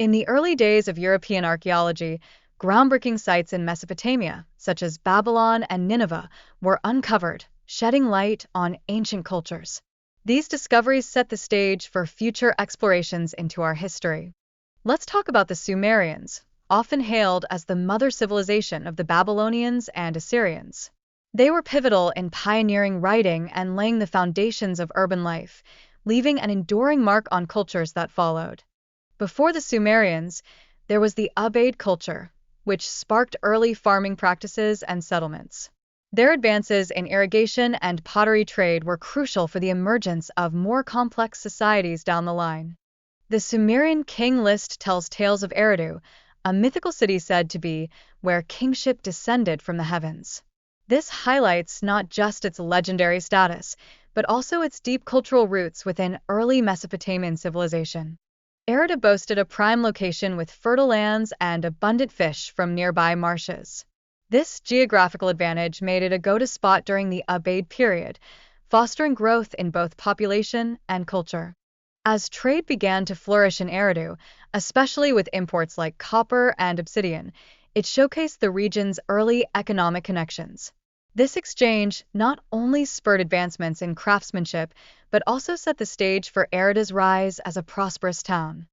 In the early days of European archaeology, groundbreaking sites in Mesopotamia, such as Babylon and Nineveh, were uncovered, shedding light on ancient cultures. These discoveries set the stage for future explorations into our history. Let's talk about the Sumerians, often hailed as the mother civilization of the Babylonians and Assyrians. They were pivotal in pioneering writing and laying the foundations of urban life, leaving an enduring mark on cultures that followed. Before the Sumerians, there was the Ubaid culture, which sparked early farming practices and settlements. Their advances in irrigation and pottery trade were crucial for the emergence of more complex societies down the line. The Sumerian king list tells tales of Eridu, a mythical city said to be where kingship descended from the heavens. This highlights not just its legendary status, but also its deep cultural roots within early Mesopotamian civilization. Eridu boasted a prime location with fertile lands and abundant fish from nearby marshes. This geographical advantage made it a go-to spot during the Ubaid period, fostering growth in both population and culture. As trade began to flourish in Eridu, especially with imports like copper and obsidian, it showcased the region's early economic connections. This exchange not only spurred advancements in craftsmanship, but also set the stage for Eridu's rise as a prosperous town.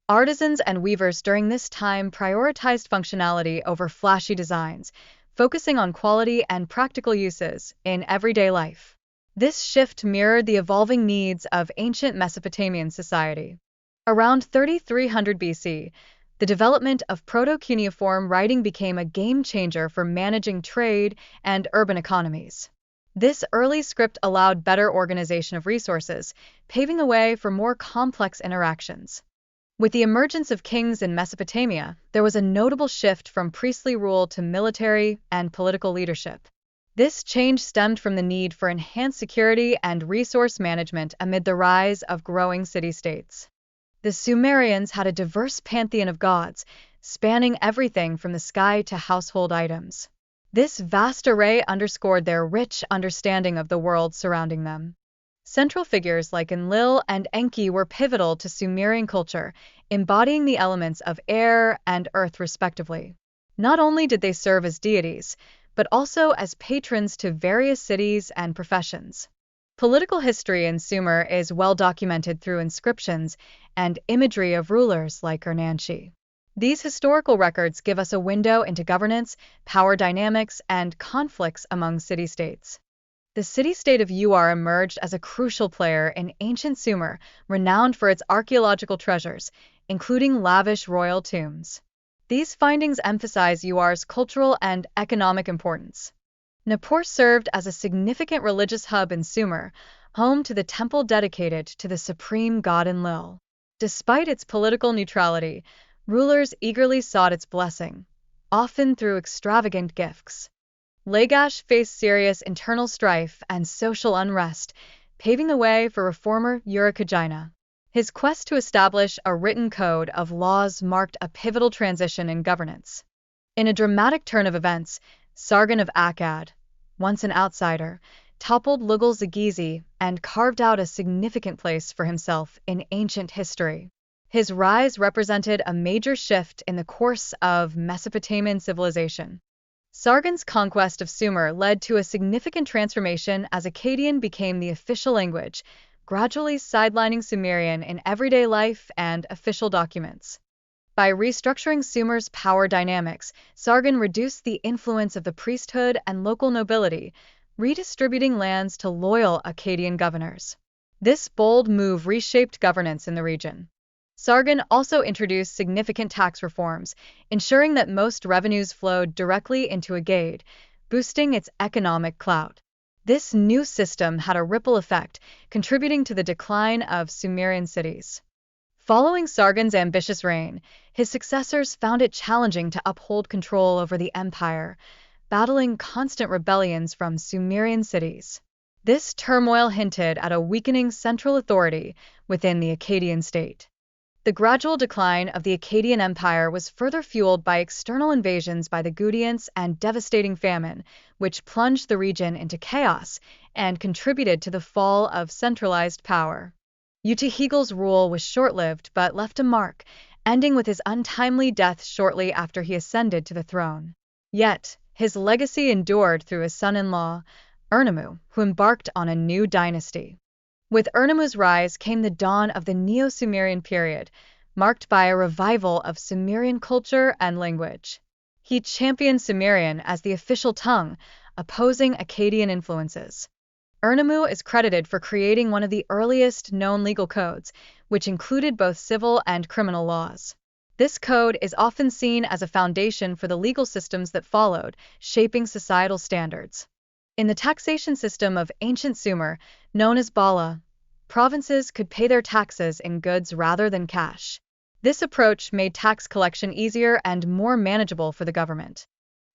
Artisans and weavers during this time prioritized functionality over flashy designs, focusing on quality and practical uses in everyday life. This shift mirrored the evolving needs of ancient Mesopotamian society. Around 3300 BC, the development of proto-cuneiform writing became a game-changer for managing trade and urban economies. This early script allowed better organization of resources, paving the way for more complex interactions. With the emergence of kings in Mesopotamia, there was a notable shift from priestly rule to military and political leadership. This change stemmed from the need for enhanced security and resource management amid the rise of growing city-states. The Sumerians had a diverse pantheon of gods, spanning everything from the sky to household items. This vast array underscored their rich understanding of the world surrounding them. Central figures like Enlil and Enki were pivotal to Sumerian culture, embodying the elements of air and earth respectively. Not only did they serve as deities, but also as patrons to various cities and professions. Political history in Sumer is well documented through inscriptions and imagery of rulers like Urnanshi. These historical records give us a window into governance, power dynamics, and conflicts among city-states. The city-state of Ur emerged as a crucial player in ancient Sumer, renowned for its archaeological treasures, including lavish royal tombs. These findings emphasize Ur's cultural and economic importance. Nippur served as a significant religious hub in Sumer, home to the temple dedicated to the supreme god Enlil. Despite its political neutrality, rulers eagerly sought its blessing, often through extravagant gifts. Lagash faced serious internal strife and social unrest, paving the way for reformer Urukagina. His quest to establish a written code of laws marked a pivotal transition in governance. In a dramatic turn of events, Sargon of Akkad, once an outsider, toppled Lugal-Zagizi and carved out a significant place for himself in ancient history. His rise represented a major shift in the course of Mesopotamian civilization. Sargon's conquest of Sumer led to a significant transformation as Akkadian became the official language, gradually sidelining Sumerian in everyday life and official documents. By restructuring Sumer's power dynamics, Sargon reduced the influence of the priesthood and local nobility, redistributing lands to loyal Akkadian governors. This bold move reshaped governance in the region. Sargon also introduced significant tax reforms, ensuring that most revenues flowed directly into Agade, boosting its economic clout. This new system had a ripple effect, contributing to the decline of Sumerian cities. Following Sargon's ambitious reign, his successors found it challenging to uphold control over the empire, battling constant rebellions from Sumerian cities. This turmoil hinted at a weakening central authority within the Akkadian state. The gradual decline of the Akkadian Empire was further fueled by external invasions by the Gutians and devastating famine, which plunged the region into chaos and contributed to the fall of centralized power. Uti-Hegel's rule was short-lived but left a mark, ending with his untimely death shortly after he ascended to the throne. Yet, his legacy endured through his son-in-law, Urnamu, who embarked on a new dynasty. With Urnamu's rise came the dawn of the Neo-Sumerian period, marked by a revival of Sumerian culture and language. He championed Sumerian as the official tongue, opposing Akkadian influences. Urnamu is credited for creating one of the earliest known legal codes, which included both civil and criminal laws. This code is often seen as a foundation for the legal systems that followed, shaping societal standards. In the taxation system of ancient Sumer, known as Bala, provinces could pay their taxes in goods rather than cash. This approach made tax collection easier and more manageable for the government.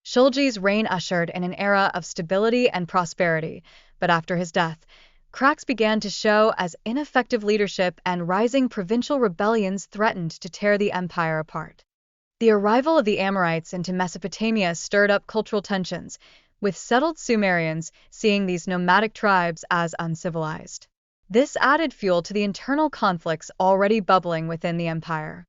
Shulgi's reign ushered in an era of stability and prosperity, but after his death, cracks began to show as ineffective leadership and rising provincial rebellions threatened to tear the empire apart. The arrival of the Amorites into Mesopotamia stirred up cultural tensions, with settled Sumerians seeing these nomadic tribes as uncivilized. This added fuel to the internal conflicts already bubbling within the empire.